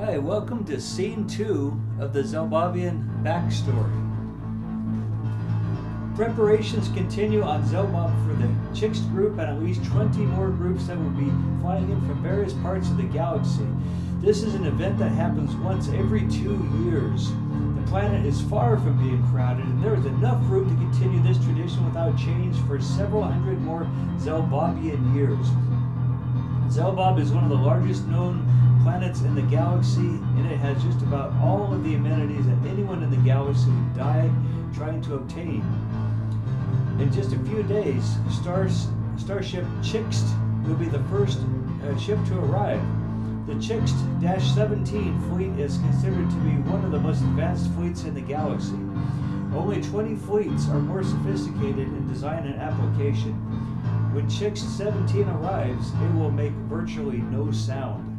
Hi, welcome to Scene 2 of the Zellbobian backstory. Preparations continue on Zellbob for the Chixt group and at least 20 more groups that will be flying in from various parts of the galaxy. This is an event that happens once every 2 years. The planet is far from being crowded, and there is enough room to continue this tradition without change for several hundred more Zellbobian years. Zellbob is one of the largest known planets in the galaxy, and it has just about all of the amenities that anyone in the galaxy would die trying to obtain. In just a few days, Starship Chixt will be the first ship to arrive. The Chixt-17 fleet is considered to be one of the most advanced fleets in the galaxy. Only 20 fleets are more sophisticated in design and application. When Chixt-17 arrives, it will make virtually no sound.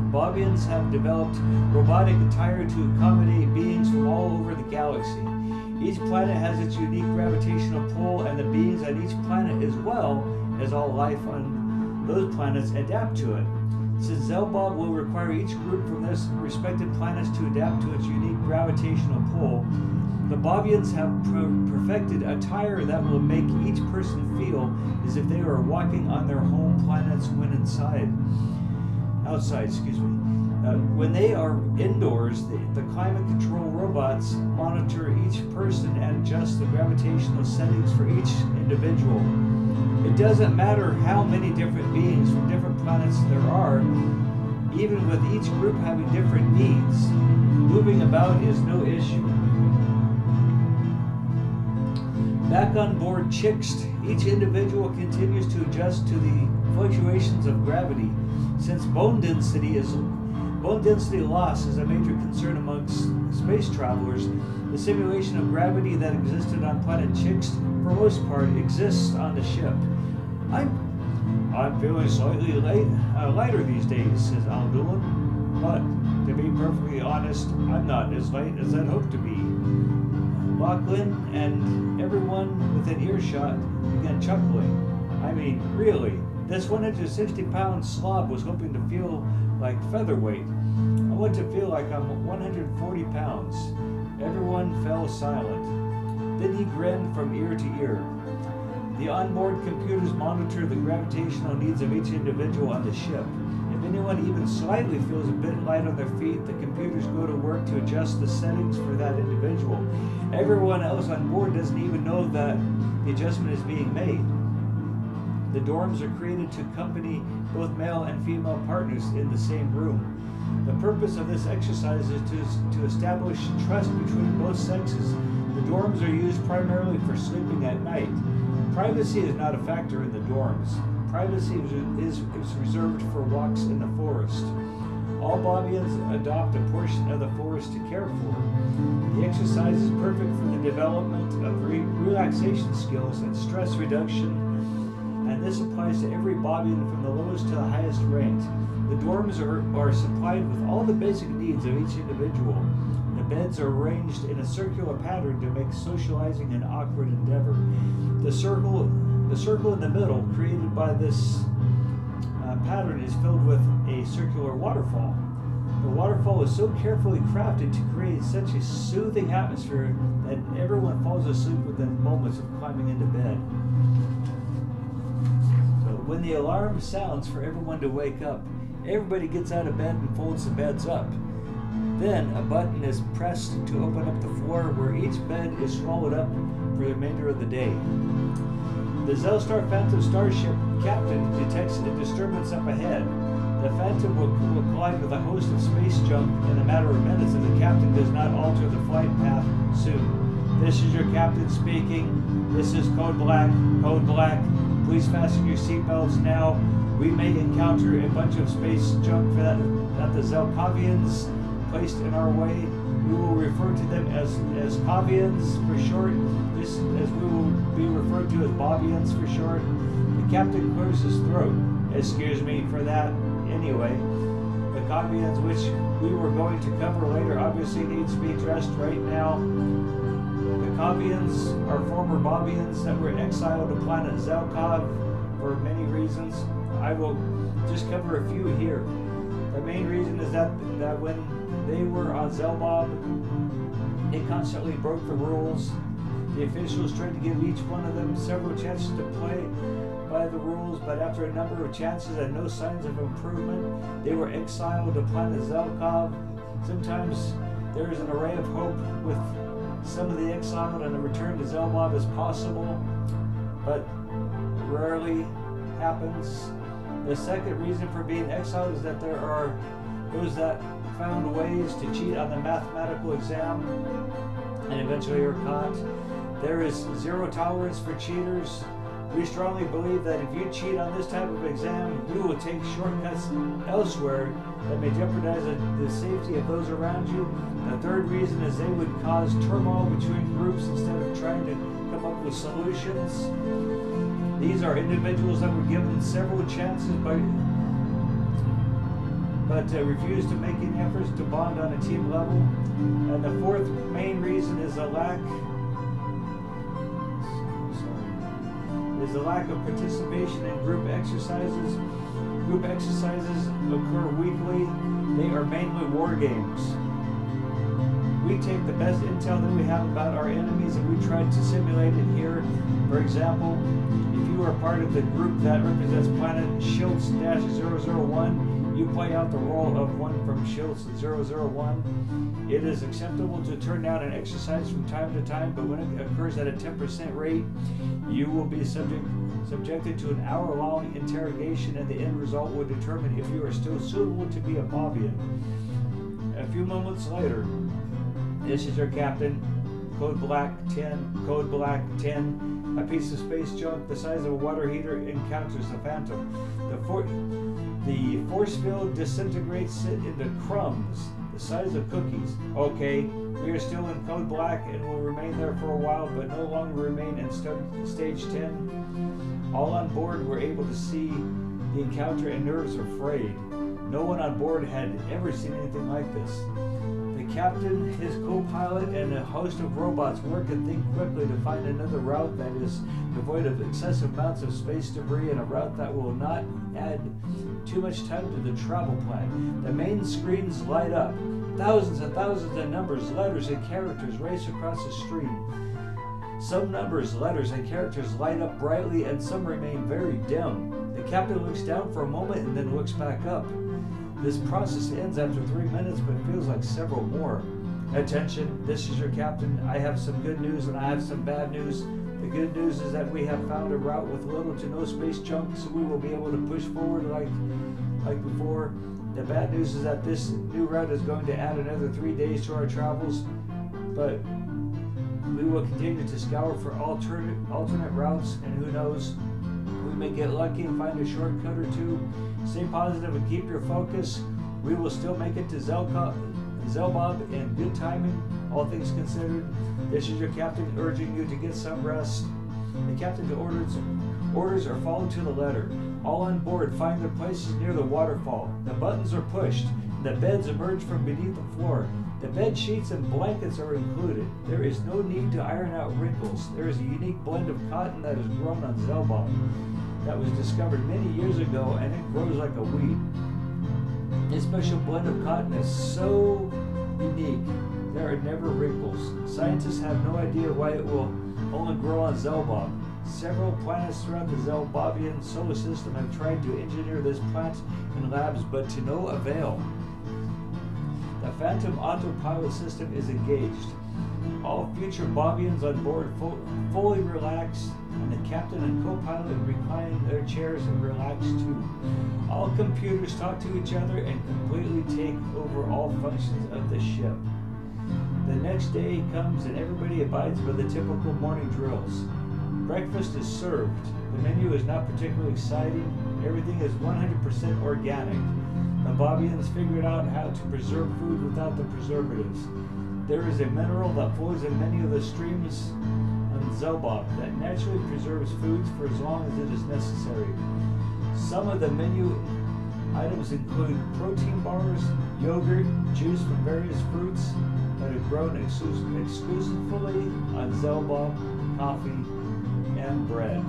Bobians have developed robotic attire to accommodate beings from all over the galaxy. Each planet has its unique gravitational pull, and the beings on each planet, as well as all life on those planets, adapt to it. Since Zellbob will require each group from their respective planets to adapt to its unique gravitational pull, the Bobians have perfected attire that will make each person feel as if they are walking on their home planets when outside. When they are indoors, the climate control robots monitor each person and adjust the gravitational settings for each individual. It doesn't matter how many different beings from different planets there are, even with each group having different needs. Moving about is no issue. Back on board Chixt, each individual continues to adjust to the fluctuations of gravity. Since bone density loss is a major concern amongst space travelers, the simulation of gravity that existed on planet Chixt, for most part, exists on the ship. I'm feeling slightly lighter these days, says Alduin, but to be perfectly honest, I'm not as light as I'd hoped to be. Lachlan and everyone within earshot began chuckling. I mean, really, this 160-pound slob was hoping to feel like featherweight. I want to feel like I'm 140 pounds. Everyone fell silent. Then he grinned from ear to ear. The onboard computers monitor the gravitational needs of each individual on the ship. If anyone even slightly feels a bit light on their feet, the computers go to work to adjust the settings for that individual. Everyone else on board doesn't even know that the adjustment is being made. The dorms are created to accompany both male and female partners in the same room. The purpose of this exercise is to establish trust between both sexes. The dorms are used primarily for sleeping at night. Privacy is not a factor in the dorms. Privacy is reserved for walks in the forest. All Bobians adopt a portion of the forest to care for. The exercise is perfect for the development of relaxation skills and stress reduction, and this applies to every Bobian from the lowest to the highest ranked. The dorms are supplied with all the basic needs of each individual. The beds are arranged in a circular pattern to make socializing an awkward endeavor. The circle in the middle, created by this pattern, is filled with a circular waterfall. The waterfall is so carefully crafted to create such a soothing atmosphere that everyone falls asleep within moments of climbing into bed. When the alarm sounds for everyone to wake up, everybody gets out of bed and folds the beds up. Then a button is pressed to open up the floor where each bed is swallowed up for the remainder of the day. The Zellstar Phantom starship captain detects a disturbance up ahead. The Phantom will collide with a host of space junk in a matter of minutes if the captain does not alter the flight path soon. This is your captain speaking. This is Code Black. Code Black. Please fasten your seatbelts now. We may encounter a bunch of space junk that the Zellbobians placed in our way. We will refer to them as Bobians for short, just as we will be referred to as Bobians for short. The captain clears his throat. Excuse me for that. Anyway, the Bobians, which we were going to cover later, obviously needs to be addressed right now. The Bobians are former Bobians that were exiled to planet Zellbob for many reasons. I will just cover a few here. The main reason is that when they were on Zellbob, they constantly broke the rules. The officials tried to give each one of them several chances to play by the rules, but after a number of chances and no signs of improvement, they were exiled to planet Zellbob. Sometimes there is an array of hope with some of the exiled, and a return to Zellbob is possible, but rarely happens. The second reason for being exiled is that there are those that found ways to cheat on the mathematical exam and eventually are caught. There is zero tolerance for cheaters. We strongly believe that if you cheat on this type of exam, you will take shortcuts elsewhere that may jeopardize the safety of those around you. The third reason is they would cause turmoil between groups instead of trying to come up with solutions. These are individuals that were given several chances but refused to make any efforts to bond on a team level. And the fourth main reason is the lack of participation in group exercises. Group exercises occur weekly. They are mainly war games. We take the best intel that we have about our enemies and we try to simulate it here. For example, if you are part of the group that represents planet Chixt-001, you play out the role of one from Chixt-001. It is acceptable to turn down an exercise from time to time, but when it occurs at a 10% rate, you will be subjected to an hour-long interrogation, and the end result will determine if you are still suitable to be a Bobian. A few moments later, this is your captain, code black 10, code black 10. A piece of space junk the size of a water heater encounters the Phantom. The force field disintegrates it into crumbs the size of cookies. Okay, we are still in code black and will remain there for a while, but no longer remain in stage 10. All on board were able to see the encounter and nerves are frayed. No one on board had ever seen anything like this. The captain, his co-pilot, and a host of robots work and think quickly to find another route that is devoid of excessive amounts of space debris and a route that will not add too much time to the travel plan. The main screens light up. Thousands and thousands of numbers, letters, and characters race across the screen. Some numbers, letters, and characters light up brightly and some remain very dim. The captain looks down for a moment and then looks back up. This process ends after 3 minutes but feels like several more. Attention, this is your captain. I have some good news and I have some bad news. The good news is that we have found a route with little to no space junk, so we will be able to push forward like before. The bad news is that this new route is going to add another 3 days to our travels, but we will continue to scour for alternate routes, and who knows, we may get lucky and find a shortcut or two. Stay positive and keep your focus. We will still make it to Zellbob in good timing, all things considered. This is your captain urging you to get some rest. The captain's orders are followed to the letter. All on board find their places near the waterfall. The buttons are pushed, and the beds emerge from beneath the floor. The bed sheets and blankets are included. There is no need to iron out wrinkles. There is a unique blend of cotton that is grown on Zellbob that was discovered many years ago, and it grows like a weed. This special blend of cotton is so unique. There are never wrinkles. Scientists have no idea why it will only grow on Zellbob. Several planets throughout the Zellbobian solar system have tried to engineer this plant in labs, but to no avail. The Phantom autopilot system is engaged. All future Bobians on board fully relax, and the captain and co-pilot recline in their chairs and relax too. All computers talk to each other and completely take over all functions of the ship. The next day comes and everybody abides by the typical morning drills. Breakfast is served. The menu is not particularly exciting. Everything is 100% organic. The Bobians figured out how to preserve food without the preservatives. There is a mineral that flows in many of the streams on Zellbob that naturally preserves foods for as long as it is necessary. Some of the menu items include protein bars, yogurt, juice from various fruits that are grown exclusively on Zellbob, coffee, and bread.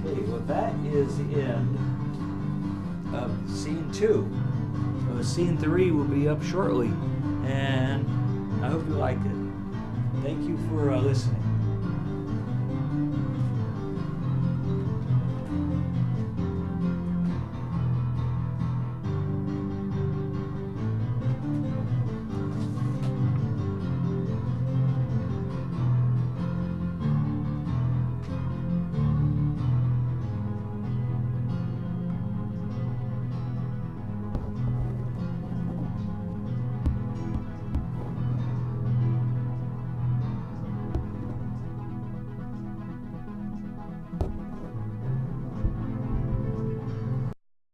Okay, well that is in of scene 2. So scene 3 will be up shortly, and I hope you liked it. Thank you for listening.